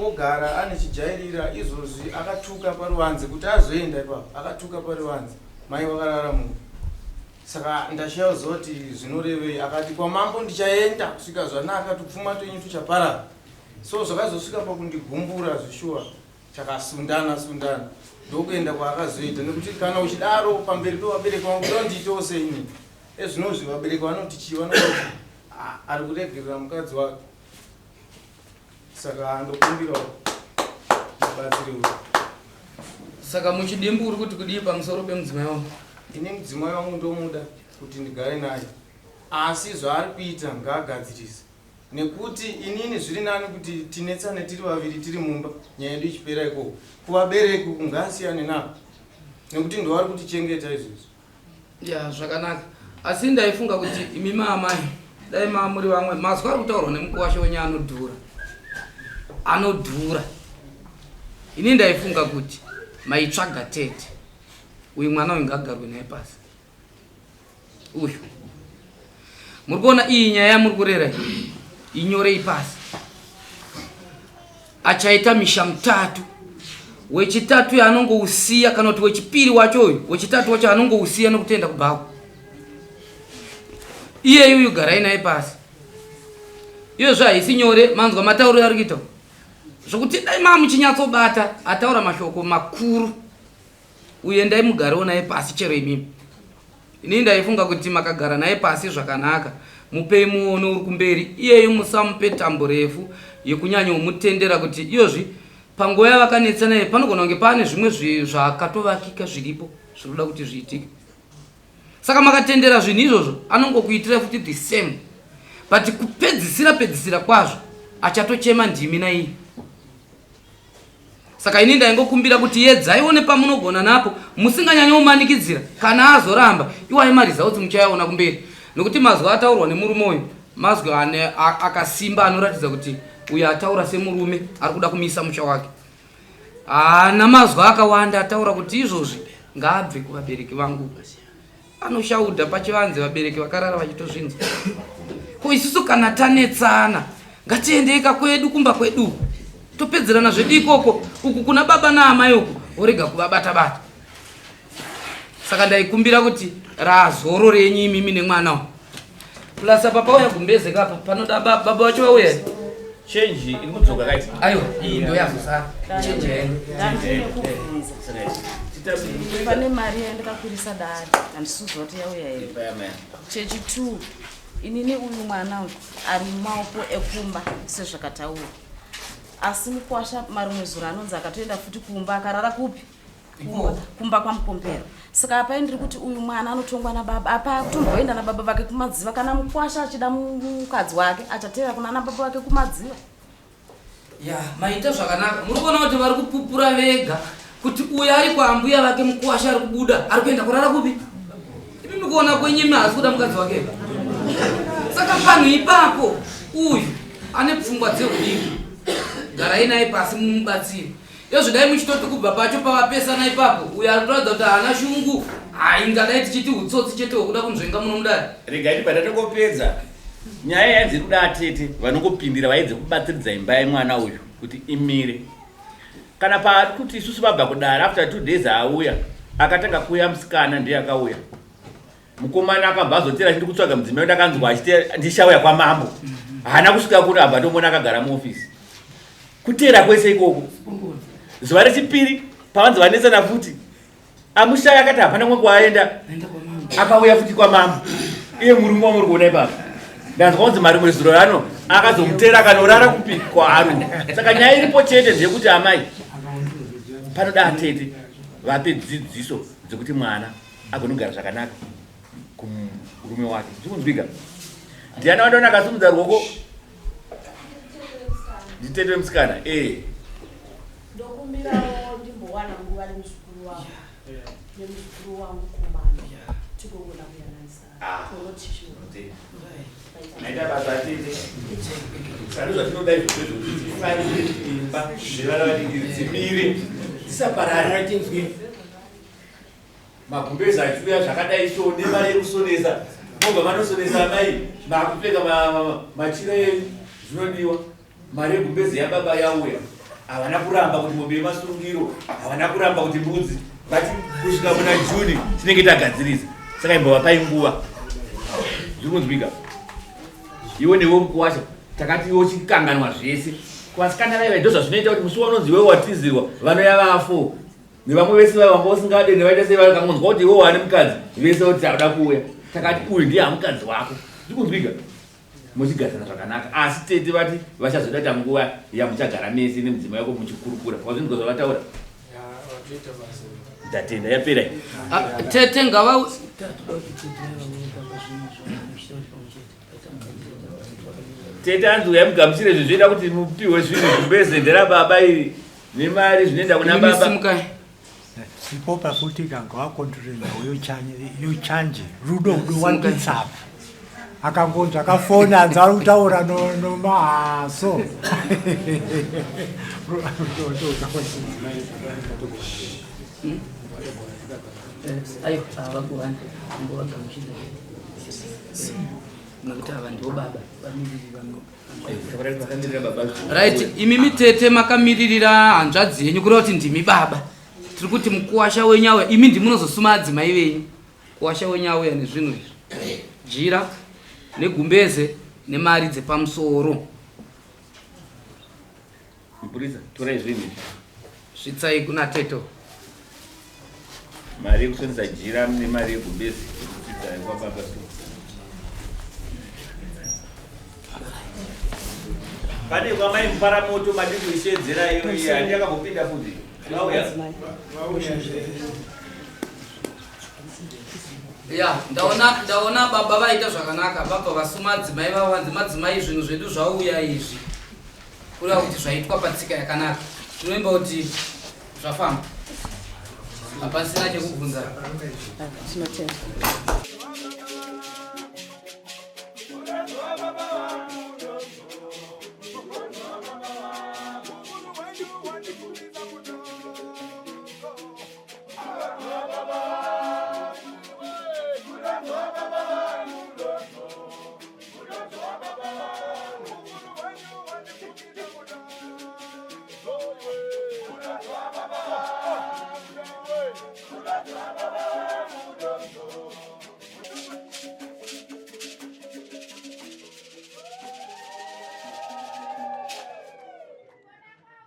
angogara ane chijairira izvozvi akatuka paruvanze kuti azoenda ipapo akatuka paruvanze mai vakarara munhu saka ndashaya zoti zvinorevei akati kwamambo ndichaenda kusvika zvanaka tupfuma twenyu tuchaparara so zvakazosvika pakundigumbura zvishuwa chakasundana ndokuenda kwaakazoita nekuti kana uchidaro pamberi pevabereki vangu ndondiitewo seini ezvinozvi vabereki vanoti chivanoti ari kuregerera mukadzi wake saka andokumbirawo mubatsirewo. Saka muchidimbu uri kuti kudii pamusoro pemudzimai wangu? Ine mudzimai wangu ndomuda kuti ndigare naye asi zvaari kuita ngaagadzirise nekuti inini zviri nani kuti tinetsane tiri vaviri tiri mumba nyaya yedu ichipera ikoko kuvabereki kungasiyane navo nekuti ndovari kutichengeta izvozvo. Ya zvakanaka asi ndaifunga kuti imi maamai dai maamuri vamwe mazwa ari kutaurwa nemukuwasha wenye anodhura ini ndaifunga kuti maitsvaga tete uyu mwana uyu ngagarwe naye pasi uyu muri kuona iyi nyaya yamuri kurera inyorei pasi achaita misha mutatu wechitatu yaanongousiya kana kuti wechipiri wacho uyu wechitatu wacho anongousiya nokutenda kubhako iyeyu uyu garai naye pasi iyozvo haisi nyore manzwa matauro ari kuita zvokuti dai mamuchinyatsobata ataura mashoko makuru uye ndai mugarewo naye pasi chero imimi ini ndaifunga kuti makagara naye pasi zvakanaka mupei muono uri kumberi iyeyu musamupe tambo refu yekunyanyomutendera kuti iyozvi panguva yavakanetsa naye panogona kunge pane zvimwe zvakatovakika zviripo zvinoda kuti zviitike saka makatendera zvinhu izvozvo anongokuitira futi the same but kupedzisira kwazvo achatochema ndimi naiyi. Saka ini ndaingokumbira kuti yedzaione pamunogona napo musinganyanyomanikidzira kana azoramba iwai marizautsi muchaiona kumberi nokuti mazwi ataurwa nemurume uyu mazwi ane akasimba anoratidza kuti uyu ataura semurume ari kuda kumisa musha wake. Haana mazwi akawanda ataura kuti izvozvi ngaabve kuvabereki vangu anoshaudha pachivanze vabereki vakarara vachitozvinza ko isusu kana tanetsana ngatiendeka kwedu kumba kwedu topedzerana zvedu ikoko uku kuna baba naamai uku orega kuvabata-bata. Saka ndaikumbira kuti razoro renyu imimi nemwana uyu plasa papa uya kumbezeka apa panoda baba vacho vauya chenji iri kudzoka kaiti aiwa iyi ndo yazosara pane mari yandikakurisa dare handisuzoti yauya here chechi2 inini uyu mwana ari mumaoko ekumba sezvakataura asi mukwasha marimwe zuro anonzi akatoenda futi kumba akarara kupi kumba kwamukompero. Saka apa ndiri kuti uyu mwana anotongwa nababa apa kutomboenda nababa vake kumadziva kana mukwasha achida mukadzi wake achatevera kuna nababa vake kumadziva. Ya maita zvakanaka muri kuona kuti vari kupupura vega kuti uyu ari kwambuya vake mukwasha ari kubuda ari kuenda kurara kupi imi mukuona kwenyimi hasi kuda mukadzi wake. Saka panhu ipapo uyu ane pfungwa dzeudiki garai naye pasi mumubatsiri yozvo dai muchitoti kubva pacho pavapesana ipapo uyu ari kuratidza kuti haana shungu haingadai tichiti utsotsi chete hwekuda kunzvenga muno mudare. Regai patatongopedza nyaya yainzi kuda atete vanongopindira vaidze kubatsiridza imba yemwana uyu kuti imire kana pari kuti isusu vabva kudara after 2 days auya akatanga kuuya musikana ndiye akauya mukomana akabva azotera chiri kutsvaga mudzimai kuti akanzwa achiti ndichauya kwamambo haana kusvika kuti abva tomona akagara muofisi kutera kwese ikoko. Zuva rechipiri pavanzi vanetsana futi amushaya akati hapana mwe kwaenda akauya futi kwamambo iye murume wamuri kuona ipapo ndanzwa kunzi marimwe zuro rano akazomutera akanorara kupi kwaari. Saka nyaya iripo chete ndeyekuti amai panoda atete vape dzidziso dzekuti mwana agonogara zvakanaka kumurume wake. Zvikunzwika ndiana wandaona akasimudza ruoko nditete musikana ndokumbirawo ndimbowana nguva nemuzukuru wangu nemuzukuru wangu kumana tikogona kuyananisa naita basa atete saka zvatinoda izvozvo tifanire imba zvevana vadiki dzimire dzisaparara tinzwi magumbezi achiuya zvakadai so nemari yekusonesa mobva manosonesa amai makupfeka machira enyu zvinodiwa mari yegumbezi yababa yauya havana kuramba kuti mombe yemasungiro, havana kuramba kuti mbudzi. Vati kusvika muna Juni tinenge tagadzirisa. Saka imbovapai nguva. Zvikunzwika. Iwe newe mukuwasha takati iwe chikanganwa zvese. Kuvasikana vaiva ndizvo zvinoita kuti musi wanonzi iwe watizirwa vanoya vafo. Nevamwe vese vaiva vanga usingade nevaita sei vakangonzwa kuti iwe wane mukadzi vese kuti havada kuuya. Takati uyu ndiye hamukadzi wako. Zvikunzwika. Muchigadzana zvakanaka asi tete vati vachazodata nguva yamuchagara mese nemudzimai wako muchikurukura. Wazvinzwa zvavataura? Ndatenda yapera. Tete ngava Tete anzi yamugamuchire zvezvinoita kuti mupiwe zvinhu kumbeze rababa iri nemari zvinoenda kuna baba. Sipopa futhi kangawakontrolela yochanje rudo wanditsapa akangonzwa akafona anzara kutaura nomahaso ayo avakuhana mbovagamuchida nokuti ava ndivo baba right. Imi mitete makamiririra hanzvadzi yenyu kureva kuti ndimi baba. Tiri kuti mukuwasha wenyu auya imi ndimunozosuma adzimai venyu. Kuwasha wenyu auya nezvinhu izvi, jira negumbeze nemari dzepamusoro. Mupurisa torai zvinhu izvi. Svitsai kuna teto. Mari yekushandisa jira nemari yegumbeze kudzidza kwababa. Pane kwamai muparamoto madi kuishedzera iyo iyi handi yakambopinda futi. Ya, ndaona baba vaita zvakanaka vabva vasuma adzimai vavo vanzi madzimai zvinhu zvedu zvauya izvi. Kureva kuti zvaitwa patsika yakanaka. Zvinoimba kuti zvafamba. Hapasina chekubvunza. Baba